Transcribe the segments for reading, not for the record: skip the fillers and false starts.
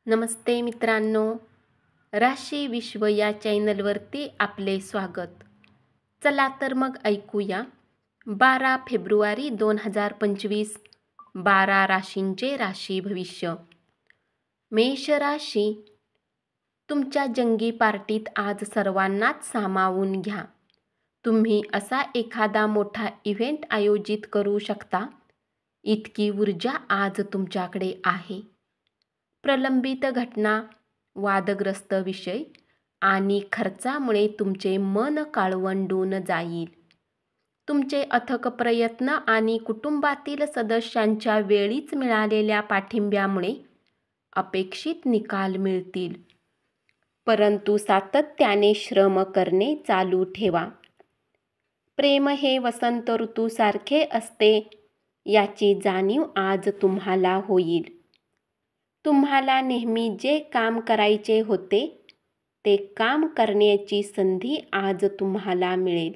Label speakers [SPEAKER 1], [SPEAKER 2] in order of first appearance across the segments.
[SPEAKER 1] नमस्ते मित्रांनो, राशी विश्व या चॅनलवरती आपले स्वागत. चला तर मग ऐकूया 12 फेब्रुवारी 2025 12 राशींचे राशी भविष्य. मेष राशी, तुमच्या जंगी पार्टीत आज सर्वांनाच सामावून घ्या. तुम्ही असा एखादा मोठा इव्हेंट आयोजित करू शकता, इतकी ऊर्जा आज तुमच्याकडे आहे. प्रलंबित घटना, वादग्रस्त विषय आणि खर्चामुळे तुमचे मन काळवंडून जाईल. तुमचे अथक प्रयत्न आणि कुटुंबातील सदस्यांच्या वेळीच मिळालेल्या पाठिंब्यामुळे अपेक्षित निकाल मिळतील. परंतु सातत्याने श्रम करणे चालू ठेवा. प्रेम हे वसंत ऋतूसारखे असते, याची जाणीव आज तुम्हाला होईल. तुम्हाला नेहमी जे काम करायचे होते ते काम करण्याची संधी आज तुम्हाला मिळेल.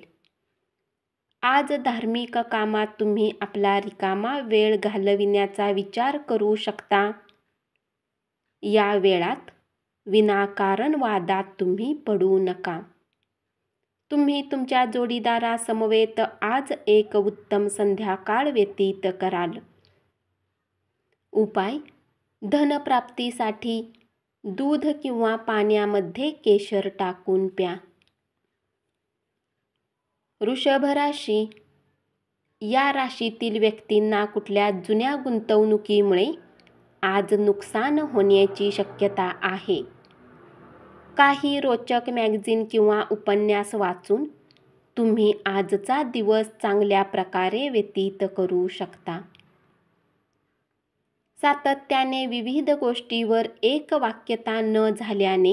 [SPEAKER 1] आज धार्मिक कामात तुम्ही आपला रिकामा वेळ घालविण्याचा विचार करू शकता. या वेळात विनाकारण वादात तुम्ही पडू नका. तुम्ही तुमच्या जोडीदारासमवेत आज एक उत्तम संध्याकाळ व्यतीत कराल. उपाय: धनप्राप्तीसाठी दूध किंवा पाण्यामध्ये केशर टाकून प्या. वृषभ राशी, या राशीतील व्यक्तींना कुठल्या जुन्या गुंतवणुकीमुळे आज नुकसान होण्याची शक्यता आहे. काही रोचक मॅगझिन किंवा उपन्यास वाचून तुम्ही आजचा दिवस चांगल्या प्रकारे व्यतीत करू शकता. सातत्याने विविध गोष्टीवर एकवाक्यता न झाल्याने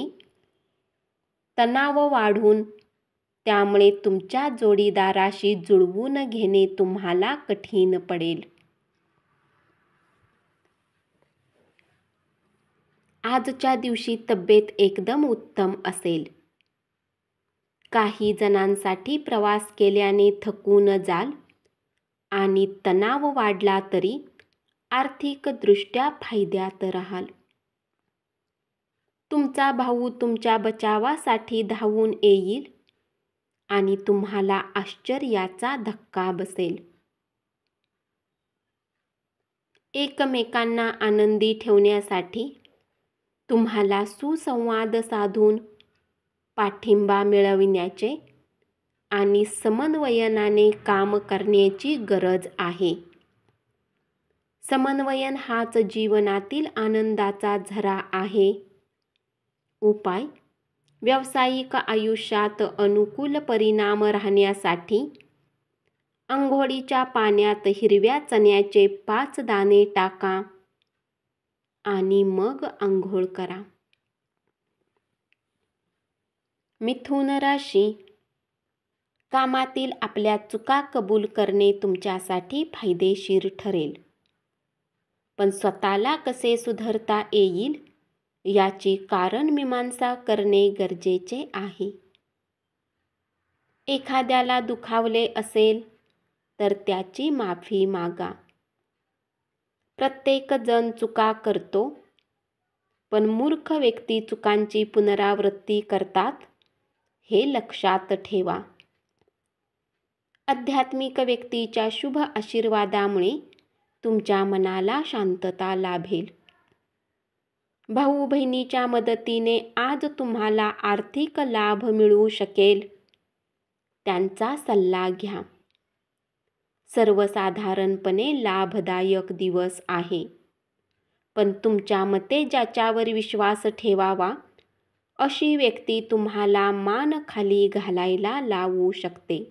[SPEAKER 1] तणाव वाढून त्यामुळे तुमच्या जोडीदाराशी जुळवून घेणे तुम्हाला कठीण पडेल. आजच्या दिवशी तब्येत एकदम उत्तम असेल. काही जणांसाठी प्रवास केल्याने थकून जाल आणि तणाव वाढला तरी आर्थिकदृष्ट्या फायद्यात राहाल. तुमचा भाऊ तुमच्या बचावासाठी धावून येईल आणि तुम्हाला आश्चर्याचा धक्का बसेल. एकमेकांना आनंदी ठेवण्यासाठी तुम्हाला सुसंवाद साधून पाठिंबा मिळविण्याचे आणि समन्वयनाने काम करण्याची गरज आहे. समन्वयन हाच जीवनातील आनंदाचा झरा आहे. उपाय: व्यावसायिक आयुष्यात अनुकूल परिणाम राहण्यासाठी अंघोळीच्या पाण्यात हिरव्या चण्याचे 5 दाणे टाका आणि मग अंघोळ करा. मिथुन राशी, कामातील आपल्या चुका कबूल करणे तुमच्यासाठी फायदेशीर ठरेल. पण स्वतःला कसे सुधारता येईल याची कारणमीमांसा करणे गरजेचे आहे. एखाद्याला दुखावले असेल तर त्याची माफी मागा. प्रत्येक जण चुका करतो, पण मूर्ख व्यक्ती चुकांची पुनरावृत्ती करतात, हे लक्षात ठेवा. आध्यात्मिक व्यक्तीच्या शुभ आशीर्वादामुळे तुमच्या मनाला शांतता लाभेल. भाऊ बहिणीच्या मदतीने आज तुम्हाला आर्थिक लाभ मिळू शकेल. त्यांचा सल्ला घ्या. सर्वसाधारणपणे लाभदायक दिवस आहे, पण तुमच्या मते ज्याच्यावर विश्वास ठेवावा अशी व्यक्ती तुम्हाला मान खाली घालायला लावू शकते.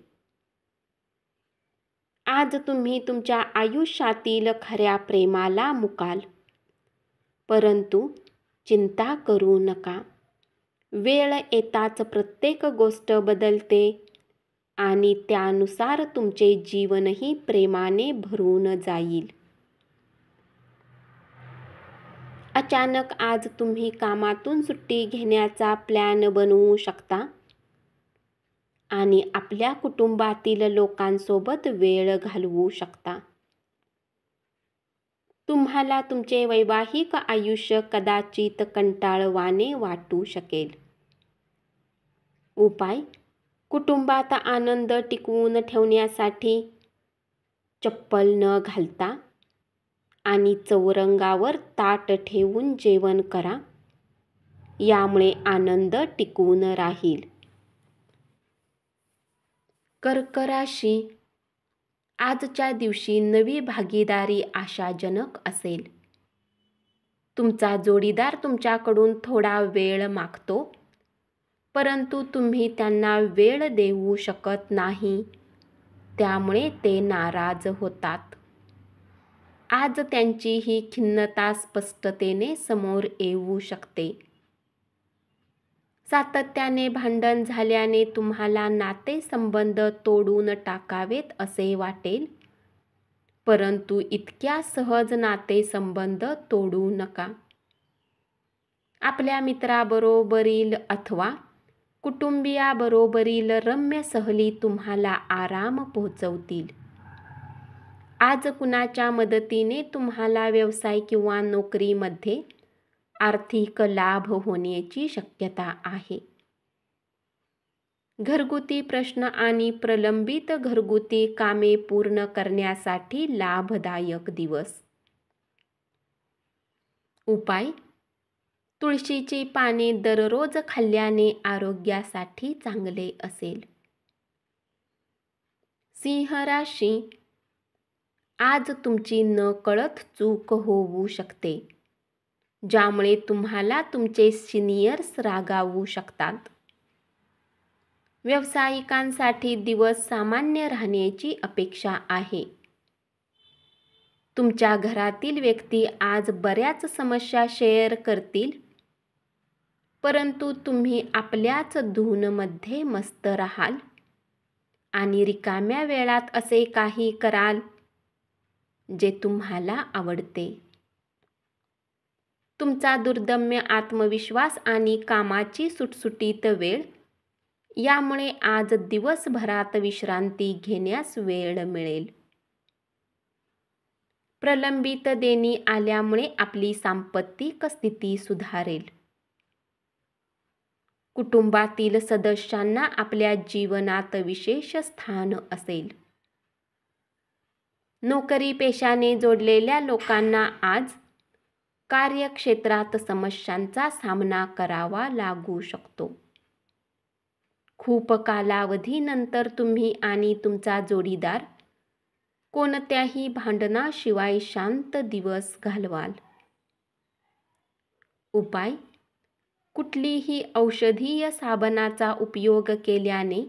[SPEAKER 1] आज तुम्ही तुमच्या आयुष्यातील खऱ्या प्रेमाला मुकाल. परंतु चिंता करू नका. वेळ येताच प्रत्येक गोष्ट बदलते आणि त्यानुसार तुमचे जीवनही प्रेमाने भरून जाईल. अचानक आज तुम्ही कामातून सुट्टी घेण्याचा प्लॅन बनवू शकता आणि आपल्या कुटुंबातील लोकांसोबत वेळ घालवू शकता. तुम्हाला तुमचे वैवाहिक आयुष्य कदाचित कंटाळवाणे वाटू शकेल. उपाय: कुटुंबात आनंद टिकवून ठेवण्यासाठी चप्पल न घालता आणि चौरंगावर ताट ठेवून जेवण करा. यामुळे आनंद टिकून राहील. कर्क राशी: आजच्या दिवशी नवी भागीदारी आशाजनक असेल. तुमचा जोडीदार तुमच्याकडून थोडा वेळ मागतो, परंतु तुम्ही त्यांना वेळ देऊ शकत नाही, त्यामुळे ते नाराज होतात. आज त्यांची ही खिन्नता स्पष्टतेने समोर येऊ शकते. सातत्याने भांडण झाल्याने तुम्हाला नातेसंबंध तोडून टाकावेत असे वाटेल, परंतु इतक्या सहज नातेसंबंध तोडू नका. आपल्या मित्राबरोबरील अथवा कुटुंबियाबरोबरील रम्य सहली तुम्हाला आराम पोहोचवतील. आज कुणाच्या मदतीने तुम्हाला व्यवसाय किंवा नोकरीमध्ये आर्थिक लाभ होण्याची शक्यता आहे. घरगुती प्रश्न आणि प्रलंबित घरगुती कामे पूर्ण करण्यासाठी लाभदायक दिवस. उपाय: तुळशीची पाने दररोज खाल्ल्याने आरोग्यासाठी चांगले असेल. सिंह राशी: आज तुमची नकळत चूक होऊ शकते, ज्यामुळे तुम्हाला तुमचे सिनियर्स रागावू शकतात. व्यावसायिकांसाठी दिवस सामान्य राहण्याची अपेक्षा आहे. तुमच्या घरातील व्यक्ती आज बऱ्याच समस्या शेअर करतील, परंतु तुम्ही आपल्याच धूनमध्ये मस्त राहाल आणि रिकाम्या वेळात असे काही कराल जे तुम्हाला आवडते. तुमचा दुर्दम्य आत्मविश्वास आणि कामाची सुटसुटीत वेळ यामुळे आज दिवसभरात विश्रांती घेण्यास वेळ मिळेल. प्रलंबित देणी आल्यामुळे आपली सांपत्तिक स्थिती सुधारेल. कुटुंबातील सदस्यांना आपल्या जीवनात विशेष स्थान असेल. नोकरी पेशाने जोडलेल्या लोकांना आज कार्यक्षेत्रात समस्यांचा सामना करावा लागू शकतो. खूप कालावधीनंतर तुम्ही आणि तुमचा जोडीदार कोणत्याही भांडणाशिवाय शांत दिवस घालवाल. उपाय: कुठलीही औषधीय साबणाचा उपयोग केल्याने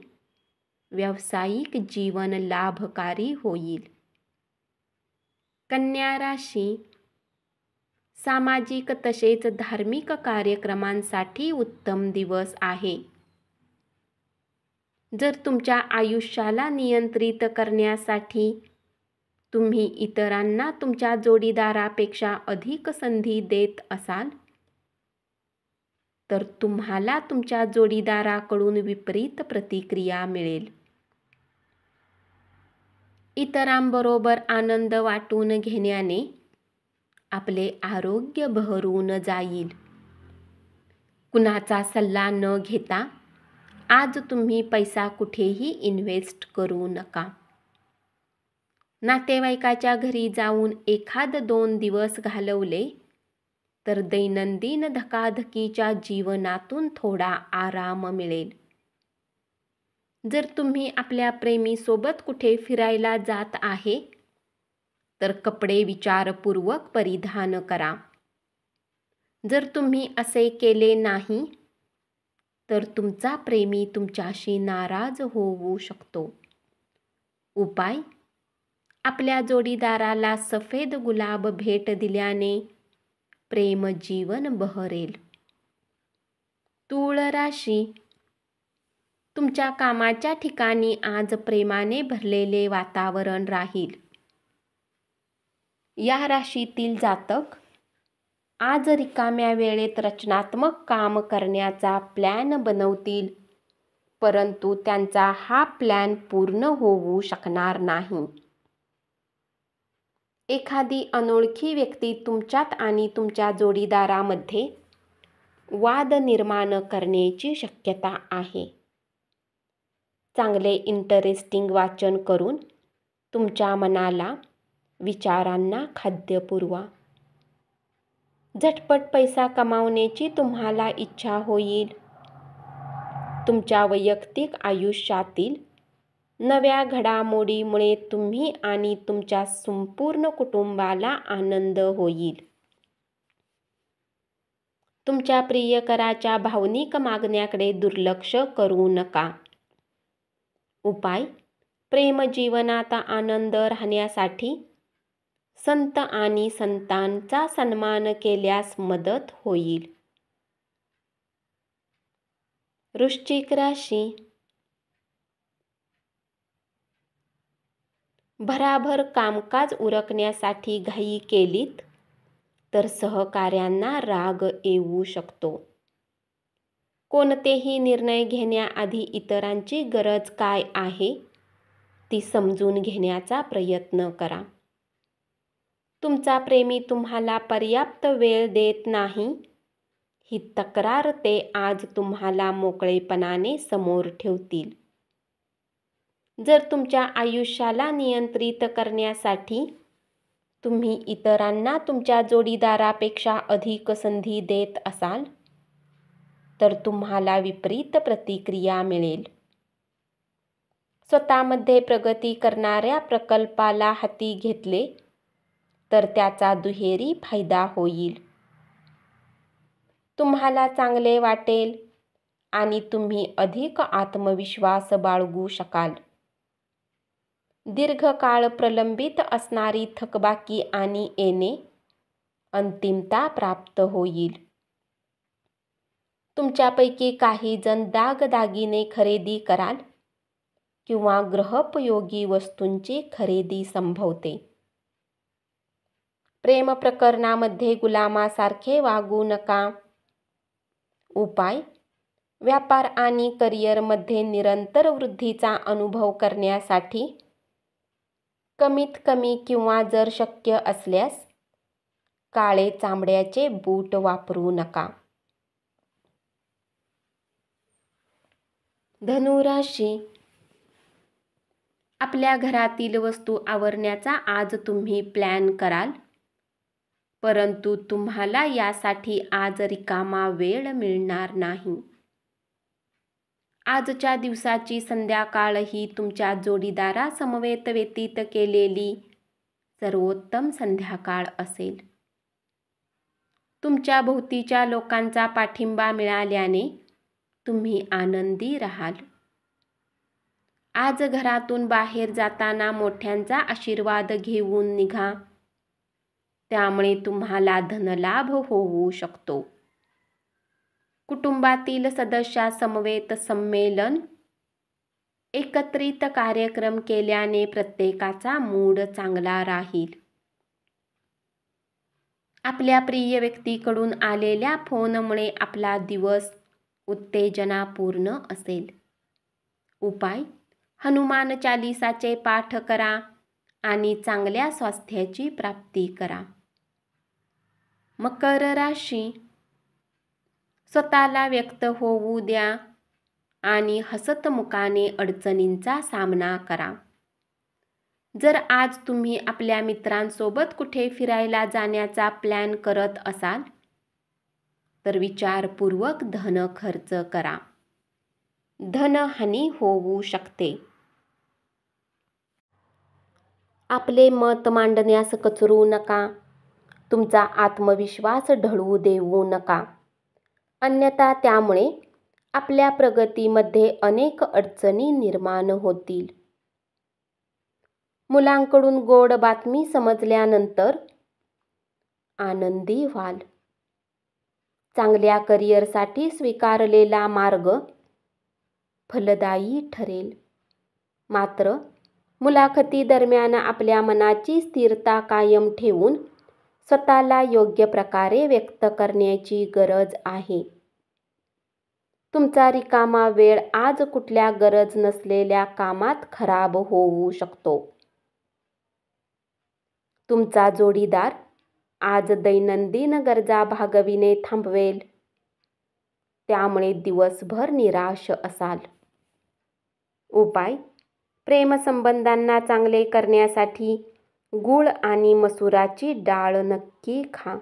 [SPEAKER 1] व्यावसायिक जीवन लाभकारी होईल. कन्या राशी: सामाजिक तसेच धार्मिक कार्यक्रमांसाठी उत्तम दिवस आहे. जर तुमच्या आयुष्याला नियंत्रित करण्यासाठी तुम्ही इतरांना तुमच्या जोडीदारापेक्षा अधिक संधी देत असाल, तर तुम्हाला तुमच्या जोडीदाराकडून विपरीत प्रतिक्रिया मिळेल. इतरांबरोबर आनंद वाटून घेण्याने आपले आरोग्य बहरून जाईल. कुणाचा सल्ला न घेता आज तुम्ही पैसा कुठेही इन्व्हेस्ट करू नका. नातेवाईकाच्या घरी जाऊन 1-2 दिवस घालवले तर दैनंदिन धकाधकीच्या जीवनातून थोडा आराम मिळेल. जर तुम्ही आपल्या प्रेमीसोबत कुठे फिरायला जात आहे, तर कपडे विचारपूर्वक परिधान करा. जर तुम्ही असे केले नाही, तर तुमचा प्रेमी तुमच्याशी नाराज होऊ शकतो. उपाय: आपल्या जोडीदाराला सफेद गुलाब भेट दिल्याने प्रेम जीवन बहरेल. तूळ राशी: तुमच्या कामाच्या ठिकाणी आज प्रेमाने भरलेले वातावरण राहील. या राशीतील जातक आज रिकाम्या वेळेत रचनात्मक काम करण्याचा प्लॅन बनवतील, परंतु त्यांचा हा प्लॅन पूर्ण होऊ शकणार नाही. एखादी अनोळखी व्यक्ती तुमच्यात आणि तुमच्या जोडीदारामध्ये वाद निर्माण करण्याची शक्यता आहे. चांगले इंटरेस्टिंग वाचन करून तुमच्या मनाला, विचारांना खाद्य पुरवा. झटपट पैसा कमावण्याची तुम्हाला इच्छा होईल. तुमच्या वैयक्तिक आयुष्यातील नव्या घडामोडीमुळे तुम्ही आणि तुमच्या संपूर्ण कुटुंबाला आनंद होईल. तुमच्या प्रियकराच्या भावनिक मागण्याकडे दुर्लक्ष करू नका. उपाय: प्रेमजीवनात आनंद राहण्यासाठी संत आणि संतांचा सन्मान केल्यास मदत होईल. वृश्चिक राशी. भराभर कामकाज उरकण्यासाठी घाई केलीत तर सहकाऱ्यांना राग येऊ शकतो. कोणतेही निर्णय घेण्याआधी इतरांची गरज काय आहे ती समजून घेण्याचा प्रयत्न करा. तुमचा प्रेमी तुम्हाला पर्याप्त वेळ देत नाही ही तक्रार ते आज तुम्हाला मोकळेपणाने समोर ठेवतील. जर तुमच्या आयुष्याला नियंत्रित करण्यासाठी तुम्ही इतरांना तुमच्या जोडीदारापेक्षा अधिक संधी देत असाल तर तुम्हाला विपरीत प्रतिक्रिया मिळेल. स्वतःमध्ये प्रगती करणाऱ्या प्रकल्पाला हाती घेतले तर त्याचा दुहेरी फायदा होईल. तुम्हाला चांगले वाटेल आणि तुम्ही अधिक आत्मविश्वास बाळगू शकाल. दीर्घकाळ प्रलंबित असणारी थकबाकी आणि येणे अंतिमता प्राप्त होईल. तुमच्यापैकी काही जण दागदागिने खरेदी कराल किंवा गृहोपयोगी वस्तूंची खरेदी संभवते. प्रेम प्रकरणामध्ये गुलामासारखे वागू नका. उपाय: व्यापार आणि करिअरमध्ये निरंतर वृद्धीचा अनुभव करण्यासाठी कमीत कमी किंवा जर शक्य असल्यास काळे चामड्याचे बूट वापरू नका. धनुराशी. आपल्या घरातील वस्तू आवरण्याचा आज तुम्ही प्लॅन कराल, परंतु तुम्हाला यासाठी आज रिकामा वेळ मिळणार नाही. आजच्या दिवसाची संध्याकाळ ही तुमच्या जोडीदारासमवेत व्यतीत केलेली सर्वोत्तम संध्याकाळ असेल. तुमच्या भोवतीच्या लोकांचा पाठिंबा मिळाल्याने तुम्ही आनंदी राहाल. आज घरातून बाहेर जाताना मोठ्यांचा आशीर्वाद घेऊन निघा, त्यामुळे तुम्हाला धनलाभ होऊ शकतो. कुटुंबातील सदस्यासमवेत संमेलन, एकत्रित कार्यक्रम केल्याने प्रत्येकाचा मूड चांगला राहील. आपल्या प्रिय व्यक्तीकडून आलेल्या फोनमुळे आपला दिवस उत्तेजनापूर्ण असेल. उपाय: हनुमान चालीसाचे पाठ करा आणि चांगल्या स्वास्थ्याची प्राप्ती करा. मकर राशी. स्वतःला व्यक्त होऊ द्या आणि हसतमुखाने अडचणींचा सामना करा. जर आज तुम्ही आपल्या मित्रांसोबत कुठे फिरायला जाण्याचा प्लॅन करत असाल तर विचारपूर्वक धन खर्च करा. धनहानी होऊ शकते. आपले मत मांडण्यास कचरू नका. तुमचा आत्मविश्वास ढळू देऊ नका, अन्यथा त्यामुळे आपल्या प्रगतीमध्ये अनेक अडचणी निर्माण होतील. मुलांकडून गोड बातमी समजल्यानंतर आनंदी व्हाल. चांगल्या करिअरसाठी स्वीकारलेला मार्ग फलदायी ठरेल. मात्र मुलाखती दरम्यान आपल्या मनाची स्थिरता कायम ठेवून स्वतःला योग्य प्रकारे व्यक्त करण्याची गरज आहे. तुमचा रिकामा वेळ आज कुठल्या गरज नसलेल्या कामात खराब होऊ शकतो. तुमचा जोडीदार आज दैनंदिन गरजा भागविणे थांबवेल, त्यामुळे दिवसभर निराश असाल. उपाय: प्रेमसंबंधांना चांगले करण्यासाठी गूळ आणि मसुराची डाळ नक्की खा.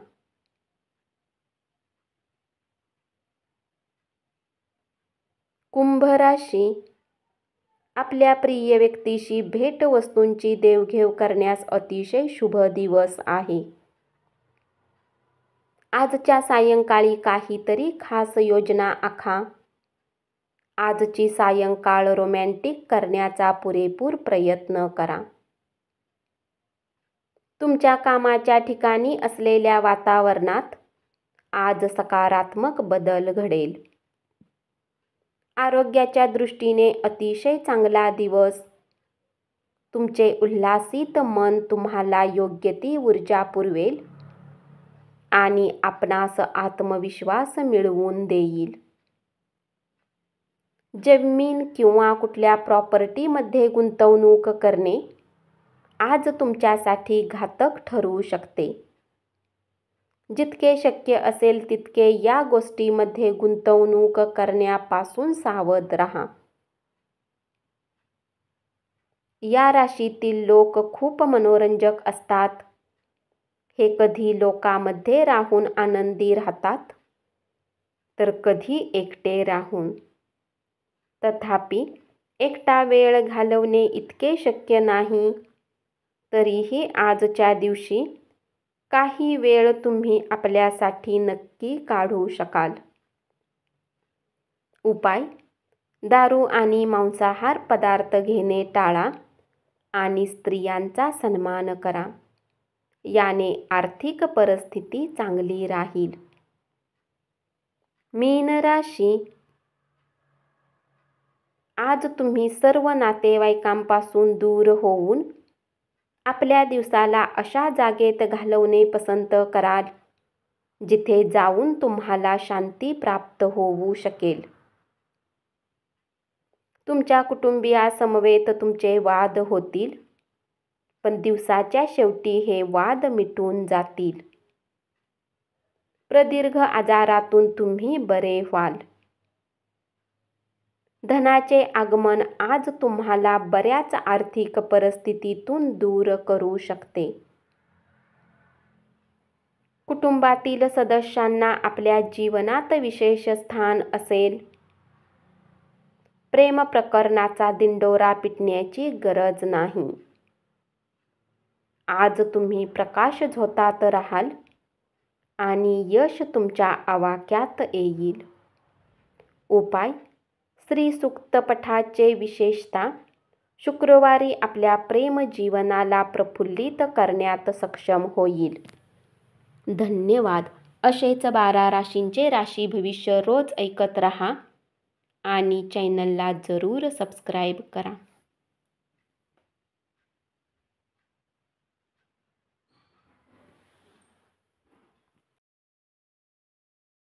[SPEAKER 1] कुंभ राशी. आपल्या प्रिय व्यक्तीशी भेटवस्तूंची देवघेव करण्यास अतिशय शुभ दिवस आहे. आजच्या सायंकाळी काहीतरी खास योजना आखा. आजची सायंकाळ रोमॅन्टिक करण्याचा पुरेपूर प्रयत्न करा. तुमच्या कामाच्या ठिकाणी असलेल्या वातावरणात आज सकारात्मक बदल घडेल. आरोग्याच्या दृष्टीने अतिशय चांगला दिवस. तुमचे उल्हासित मन तुम्हाला योग्य ती ऊर्जा पुरवेल आणि आपणास आत्मविश्वास मिळवून देईल. जमीन किंवा कुठल्या प्रॉपर्टीमध्ये गुंतवणूक करणे आज तुमच्यासाठी घातक ठरू शकते. जितके शक्य असेल तितके या गोष्टीमध्ये गुंतवणूक करण्यापासून सावध राहा. या राशीतील लोक खूप मनोरंजक असतात. हे कधी लोकांमध्ये राहून आनंदी राहतात, तर कधी एकटे राहून. तथापि एकटा वेळ घालवणे इतके शक्य नाही. तरीही आजच्या दिवशी काही वेळ तुम्ही आपल्यासाठी नक्की काढू शकाल. उपाय: दारू आणि मांसाहार पदार्थ घेणे टाळा आणि स्त्रियांचा सन्मान करा. याने आर्थिक परिस्थिती चांगली राहील. मीन राशी. आज तुम्ही सर्व नातेवाईकांपासून दूर होऊन आपल्या दिवसाला अशा जागेत घालवणे पसंत कराल जिथे जाऊन तुम्हाला शांती प्राप्त होऊ शकेल. तुमच्या कुटुंबियासमवेत तुमचे वाद होतील, पण दिवसाच्या शेवटी हे वाद मिटून जातील. प्रदीर्घ आजारातून तुम्ही बरे व्हाल. धनाचे आगमन आज तुम्हाला बऱ्याच आर्थिक परिस्थितीतून दूर करू शकते. कुटुंबातील सदस्यांना आपल्या जीवनात विशेष स्थान असेल. प्रेम प्रकरणाचा दिंडोरा पिटण्याची गरज नाही. आज तुम्ही प्रकाश झोतात राहाल आणि यश तुमच्या आवाक्यात येईल. उपाय: श्री सूक्त पठाचे विशेषतः शुक्रवारी आपल्या प्रेम जीवनाला प्रफुल्लित करण्यात सक्षम होईल. धन्यवाद. असेच 12 राशींचे राशी भविष्य रोज ऐकत रहा आणि चॅनलला जरूर सबस्क्राईब करा.